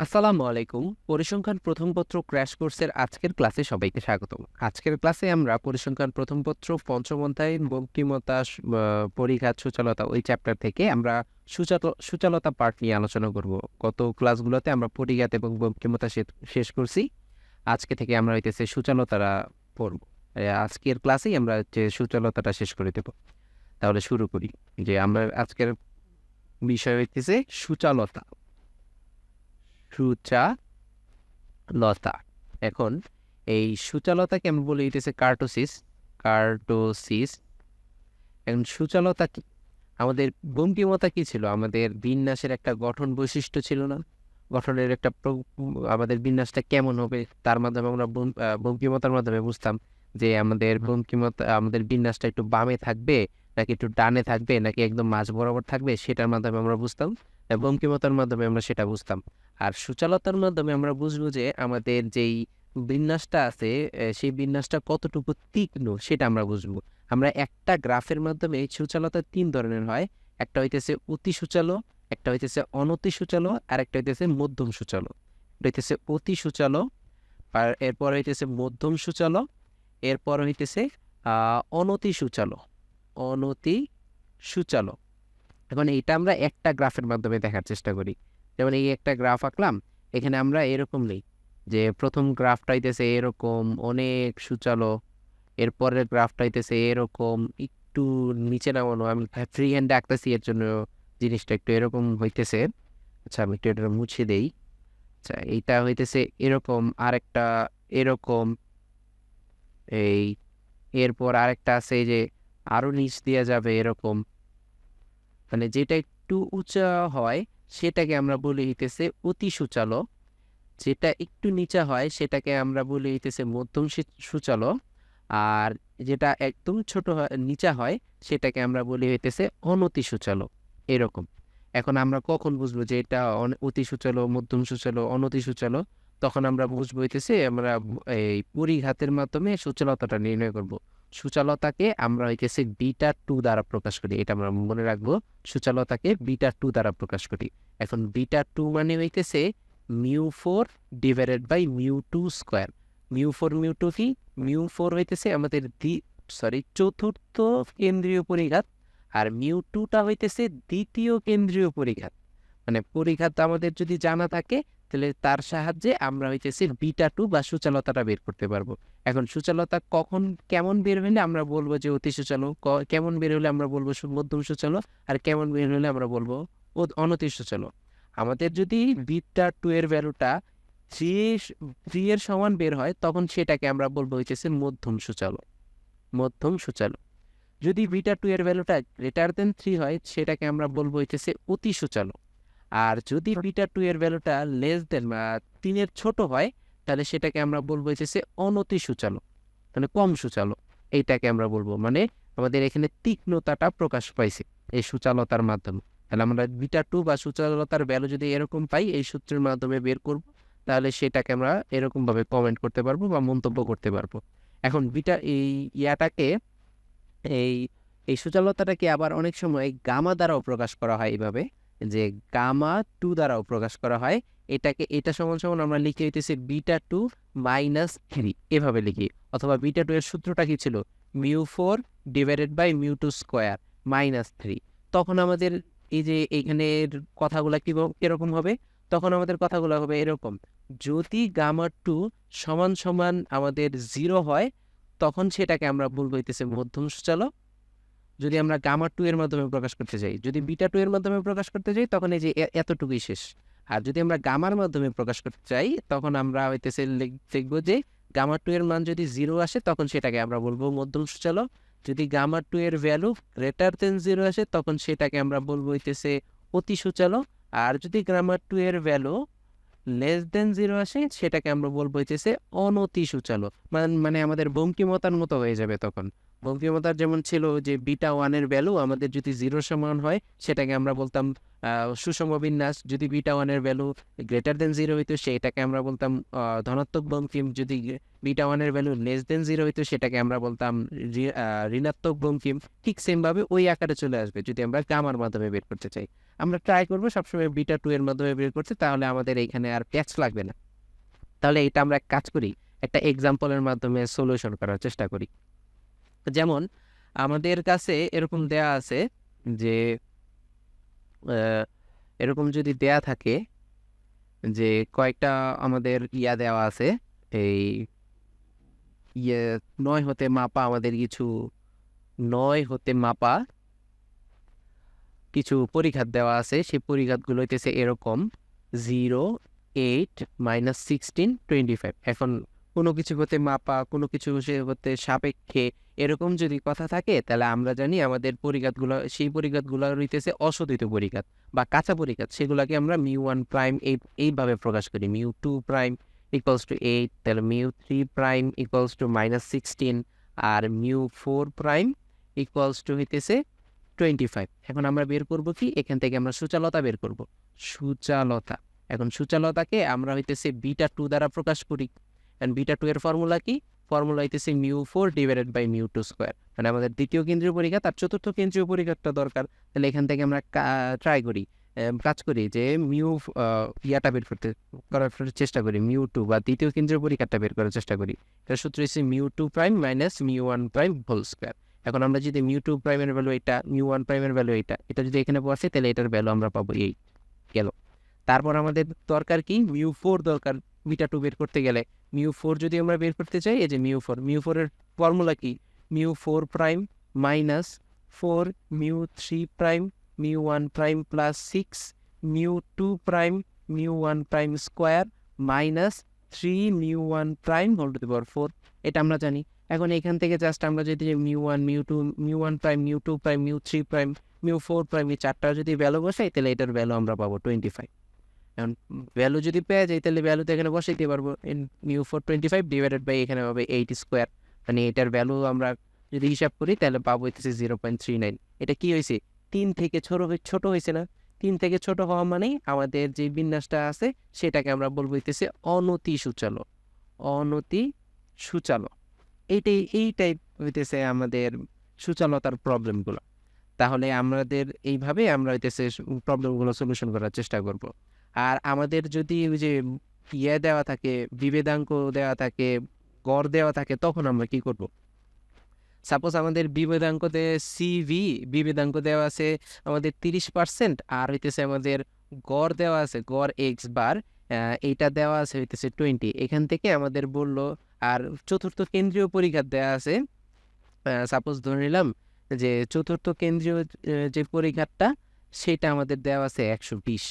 আসসালামু আলাইকুম। পরিসংখ্যান প্রথম পত্র ক্র্যাশ কোর্সের আজকের ক্লাসে সবাইকে স্বাগতম। আজকের ক্লাসে আমরা পরিসংখ্যান প্রথম পত্র পঞ্চম অধ্যায় বঙ্কিমতা, পরিঘাত, সূচলতা ওই চ্যাপ্টার থেকে আমরা সূচলতা পার্ট নিয়ে আলোচনা করব। গত ক্লাসগুলোতে আমরা পরিঘাত এবং বঙ্কিমতা শেষ করছি। আজকে থেকে আমরা হইতেছে সূচলতাটা পড়ব। আজকের ক্লাসেই আমরা যে সূচলতাটা শেষ করে দেব। তাহলে শুরু করি। যে আমরা আজকের বিষয় হইতেছে সূচলতা। সূচালতা। এখন এই সূচালতাকে আমরা বলি হইতেছে কার্টোসিস। এখন সূচালতা কি? আমাদের বঙ্কিমতা কি ছিল? আমাদের বিন্যাসের একটা গঠন বৈশিষ্ট্য ছিল না? গঠনের একটা আমাদের বিন্যাসটা কেমন হবে তার মাধ্যমে আমরা বঙ্কিমতার মাধ্যমে বুঝতাম যে আমাদের বিন্যাসটা একটু বামে থাকবে নাকি একটু ডানে থাকবে নাকি একদম মাঝ বরাবর থাকবে, সেটার মাধ্যমে আমরা বুঝতাম। বঙ্কিমতার মাধ্যমে আমরা সেটা বুঝতাম। আর সূচালতার মাধ্যমে আমরা বুঝবো যে আমাদের যেই বিন্যাসটা আছে, সেই বিন্যাসটা কতটুকু তীক্ষ্ণ সেটা আমরা বুঝবো। আমরা একটা গ্রাফের মাধ্যমে সূচালতা তিন ধরনের হয়। একটা হইতেছে অতি সূচালো, একটা হইতেছে অনতি সূচালো, আর একটা হইতেছে মধ্যম সূচালো। এটা হইতেছে অতি সূচালো, আর এরপর হইতেছে মধ্যম সূচালো, এরপর হইতেছে অনতি সূচালো। অনতি সূচালো। এখন এইটা আমরা একটা গ্রাফের মাধ্যমে দেখার চেষ্টা করি। যেমন এই একটা গ্রাফ আঁকলাম, এখানে আমরা এরকম নেই যে প্রথম গ্রাফটা হইতেছে এরকম অনেক সূচালো, এরপরের গ্রাফটা হইতেছে এরকম একটু নিচে নামানো। আমি ফ্রি হ্যান্ডে আঁকতেছি, এর জন্য জিনিসটা একটু এরকম হইতেছে। আচ্ছা, আমি একটু এটা মুছে দেই। আচ্ছা, এইটা হইতেছে এরকম, আরেকটা এরকম, এই এরপর আরেকটা আছে এই যে আরো নিচ দিয়ে যাবে এরকম। মানে যেটা একটু উঁচা হয় সেটাকে আমরা বলি হইতেছে অতি সূচালো, যেটা একটু নিচা হয় সেটাকে আমরা বলি হইতেছে মধ্যম সূচালো, আর যেটা একদম ছোট নিচা হয় সেটাকে আমরা বলি হইতেছে অনতি সূচালো। এরকম। এখন আমরা কখন বুঝবো যে এটা অতি সূচালো, মধ্যম সূচালো, অনতি সূচালো? তখন আমরা বুঝবো হইতেছে আমরা এই পরিঘাতের মাধ্যমে সূচালতাটা নির্ণয় করব। সূচালতাকে আমরা হইতেছে β2 দ্বারা প্রকাশ করি, এটা আমরা মনে রাখবো। সূচালতাকে β2 দ্বারা প্রকাশ করি। এখন β2 মানে হইতেছে μ4 ডিভাইডেড বাই μ2 স্কয়ার। μ4 কি? μ4 হইতেছে আমাদের চতুর্থ কেন্দ্রীয় পরিঘাত, আর μ2টা হইতেছে দ্বিতীয় কেন্দ্রীয় পরিঘাত। মানে পরিঘাত আমাদের যদি জানা থাকে তাহলে তার সাহায্যে আমরা হইতেছে β2 বা সূচালতাটা বের করতে পারবো। এখন সূচালতা কখন কেমন বের হলে আমরা বলবো যে অতি সূচালো, কেমন বের হলে আমরা বলবো মধ্যম সূচালো, আর কেমন বের হলে আমরা বলবো অনতি সূচালো। আমাদের যদি β2 এর ভ্যালুটা 3 এর সমান বের হয় তখন সেটাকে আমরা বলবো হইতেছে মধ্যম সূচালো। মধ্যম সূচালো। যদি β2 এর ভ্যালুটা গ্রেটার দেন 3 হয় সেটাকে আমরা বলবো হইতেছে অতি সূচালো। আর যদি β2 এর ভ্যালুটা লেস দেন 3 এর ছোট হয় তাহলে সেটাকে আমরা বলবো হইতেছে অনতি সূচালো, মানে কম সূচালো। এইটাকে আমরা বলবো, মানে আমাদের এখানে তীক্ষ্ণতাটা প্রকাশ পাইছে এই সূচালতার মাধ্যমে। তাহলে আমরা β2 বা সূচালতার ভ্যালু যদি এরকম পাই এই সূত্রের মাধ্যমে বের করব, তাহলে সেটাকে আমরা এরকম ভাবে কমেন্ট করতে পারবো বা মন্তব্য করতে পারবো। এখন এই ইয়াটাকে এই এই সূচালতাটাকে আবার অনেক সময় গামা দ্বারাও প্রকাশ করা হয় এইভাবে, যে গামা 2 দ্বারাও প্রকাশ করা হয়। এটা সমান সমান আমরা লিখে হইতেছি β2 - 3 এভাবে লিখি। অথবা β2 এর সূত্রটা কি ছিল? μ4 ডিভাইডেড বাই μ2 স্কয়ার -3। তখন আমাদের এই যে এইখানের কথাগুলা কিরকম হবে? তখন আমাদের কথাগুলো হবে এরকম: যদি গামা 2 সমান সমান আমাদের 0 হয় তখন সেটাকে আমরা বলবো হইতেছে মধ্যম সূচালো। যদি আমরা গামা 2 এর মাধ্যমে প্রকাশ করতে যাই, যদি β2 এর মাধ্যমে প্রকাশ করতে যাই তখন এই যে এতটুকুই শেষ। আর যদি আমরা গামার মাধ্যমে প্রকাশ করতে চাই তখন আমরা হইতেছে দেখবো যে গামা 2 এর মান যদি 0 আসে তখন সেটাকে আমরা বলবো মধ্যম সূচালো। যদি গামা 2 এর ভ্যালু গ্রেটার দেন 0 আসে তখন সেটাকে আমরা বলবো হইতেছে অতি সূচালো। আর যদি গামা 2 এর ভ্যালু লেস দেন 0 আসে সেটাকে আমরা বলবো হইতেছে অনতি সূচালো। মানে আমাদের বঙ্কিমতার মতো হয়ে যাবে তখন। বঙ্কিমতার যেমন ছিল যে বিটা ওয়ানের ভ্যালু আমাদের যদি 0 সমান হয় সেটাকে আমরা বলতাম সুষম বিন্যাস। যদি বিটা ওয়ানের ভ্যালু গ্রেটার দেন 0 হইতো সেটাকে আমরা বলতাম ধনাত্মক বঙ্কিম। যদি বিটা ওয়ানের ভ্যালু লেস দেন 0 হইতো সেটাকে আমরা বলতাম ঋণাত্মক বঙ্কিম। ঠিক সেমভাবে ওই আকারে চলে আসবে যদি আমরা গামার মাধ্যমে বের করতে চাই। আমরা ট্রাই করবো সবসময় বিটা 2 এর মাধ্যমে বের করতে, তাহলে আমাদের এইখানে আর প্যাচ লাগবে না। তাহলে এটা আমরা এক কাজ করি, একটা এক্সাম্পলের মাধ্যমে সলিউশন করার চেষ্টা করি। যেমন আমাদের কাছে এরকম দেয়া আছে যে এরকম যদি দেয়া থাকে যে কয়েকটা আমাদের দেওয়া আছে, এই 9 হতে মাপা আমাদের কিছু 9 হতে মাপা কিছু পরিঘাত দেওয়া আছে। সেই পরিঘাতগুলো হইতেছে এরকম 0, 8, -16, 25। এখন কোনো কিছু হতে মাপা, কোনো কিছু হতে সাপেক্ষে এরকম যদি কথা থাকে তাহলে আমরা জানি আমাদের পরিঘাতগুলো, সেই পরিঘাতগুলো হইতেছে অশোধিত পরিঘাত বা কাঁচা পরিঘাত। সেগুলোকে আমরা μ1' এইভাবে প্রকাশ করি, μ2' = 8, তাহলে μ3' = -16 আর μ4' হইতেছে 25। এখন আমরা বের করব কি, এখান থেকে আমরা সূচালতা বের করব, সূচালতা। এখন সূচালতাকে আমরা হইতেছে বিটা 2 দ্বারা প্রকাশ করি। এন্ড বিটা 2 এর ফর্মুলা কি? ফর্মুলা হইতেছে μ4/μ2²। মানে আমাদের দ্বিতীয় কেন্দ্রীয় পরিঘাত আর চতুর্থ কেন্দ্রীয় পরিঘাতটা দরকার। তাহলে এখান থেকে আমরা ট্রাই করি, কাজ করি যে বের করার চেষ্টা করি, μ2 বা দ্বিতীয় কেন্দ্রীয় পরিঘাতটা বের করার চেষ্টা করি। এটার সূত্র হচ্ছে μ2' - μ1'2। এখন আমরা যদি μ2' এর ভ্যালু এটা, μ1' এর ভ্যালু এটা যদি এখানে বসে তাহলে এটার ভ্যালু আমরা পাবো 8 গেল। তারপর আমাদের দরকার কি, μ4 দরকার বিটা 2 বের করতে গেলে। μ4 যদি আমরা বের করতে চাই, এই যে μ4 এর ফর্মুলা কি, μ4' - 4 μ3' μ1' + 6 μ2' μ1' স্কয়ার -3 μ1' 4। এটা আমরা জানি। এখন এখান থেকে জাস্ট আমরা যদি μ1 μ2 μ1' μ2' μ3' μ4' এই চারটা যদি ভ্যালু বসাই তাহলে এটার ভ্যালু আমরা পাবো 25। এখন ভ্যালু যদি পেয়ে যাই তাহলে ভ্যালু তো এখানে বসাইতে পারবো, μ4 25 এখানে হবে 8²। মানে এটার ভ্যালু আমরা যদি হিসাব করি তাহলে পাবো হইতেছে 0.39। এটা কি হয়েছে, 3 থেকে ছোট হয়েছে না? 3 থেকে ছোট হওয়া মানেই আমাদের যে বিন্যাসটা আছে সেটাকে আমরা বলবো হইতেছে অনতি সূচালো, অনতি সূচালো। এই টাইপ হইতেছে আমাদের সূচালতার প্রবলেমগুলো। তাহলে আমাদের এইভাবে আমরা হইতেছে প্রবলেমগুলো সলিউশন করার চেষ্টা করব। আর আমাদের যদি ওই যে দেওয়া থাকে, বিভেদাঙ্ক দেওয়া থাকে, গড় দেওয়া থাকে, তখন আমরা কি করব? সাপোজ আমাদের বিভেদাঙ্কতে বিভেদাঙ্ক দেওয়া আছে আমাদের 30% আর হইতেছে আমাদের গড় দেওয়া আছে, গড় x⁻, এইটা দেওয়া আছে হইতেছে 20। এখান থেকে আমাদের বলল, আর চতুর্থ কেন্দ্রীয় পরিঘাত দেওয়া আছে। সাপোজ ধরে নিলাম যে চতুর্থ কেন্দ্রীয় যে পরিঘাতটা সেটা আমাদের দেওয়া আছে 120,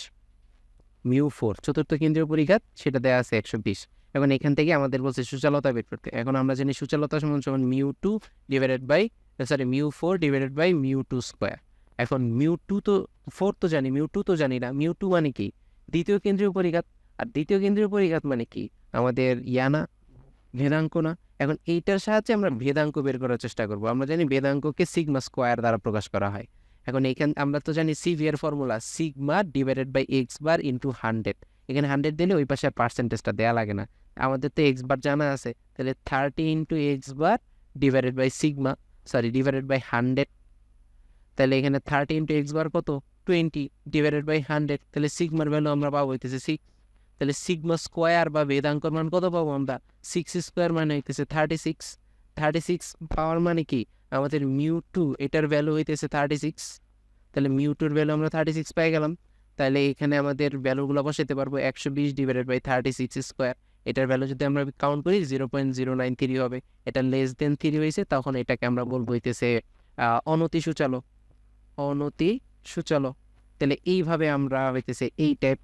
μ4 চতুর্থ কেন্দ্রীয় পরিঘাত সেটা দেওয়া আছে 120। এখন এখান থেকে আমাদের বলছে সূচালতা বের করতে। এখন আমরা জানি সূচালতা সমান μ4/μ2²। এখন μ2 তো 4 তো জানি, μ2 তো জানি না। μ2 মানে কি? দ্বিতীয় কেন্দ্রীয় পরিঘাত। আর দ্বিতীয় কেন্দ্রীয় পরিঘাত মানে কি? আমাদের না, ভেদাঙ্ক না। এখন এইটার সাহায্যে আমরা ভেদাঙ্ক বের করার চেষ্টা করব। আমরা জানি ভেদাঙ্ককে সিগমা স্কোয়ার দ্বারা প্রকাশ করা হয়। এখন আমরা তো জানি সিভি এর ফর্মুলা σ/x⁻× 100। এখানে 100 দিলে ওই পাশে পার্সেন্টেজটা দেওয়া লাগে না, আমাদের তো x বার জানা আছে। তাহলে 30 × x⁻/100। তাহলে এখানে 30 × x⁻ কত, 20/100। তাহলে সিগমার ভ্যালু আমরা পাবো হইতেছে 6। তাহলে সিগমা স্কোয়ার বা ভেদাঙ্কর মান কত পাবো আমরা? 6² মানে হইতেছে 36। 36 পাওয়ার মানে কি, আমাদের μ2 এটার ভ্যালু হইতেছে 36। তাহলে μ2 এর ভ্যালু আমরা 36 পেয়ে গেলাম। তাহলে এখানে আমাদের ভ্যালুগুলো বসাইতে পারবো, 120/36²। এটার ভ্যালু যদি আমরা কাউন্ট করি 0.093 হবে। এটা লেস দেন 3 হয়েছে, তখন এটাকে আমরা বলবো হইতেছে অনতি সূচালো, অনতি সূচালো। তাহলে এইভাবে আমরা হইতেছে এই টাইপ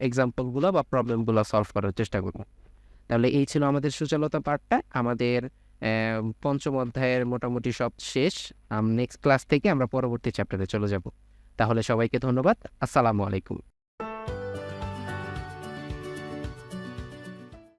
এক্সাম্পলগুলো বা প্রবলেমগুলো সলভ করার চেষ্টা করব। তাহলে এই ছিল আমাদের সূচালতা পার্টটা। আমাদের পঞ্চম অধ্যায়ের মোটামুটি সব শেষ। নেক্সট ক্লাস থেকে আমরা পরবর্তী চ্যাপ্টারে চলে যাব। তাহলে সবাইকে ধন্যবাদ। আসসালামু আলাইকুম।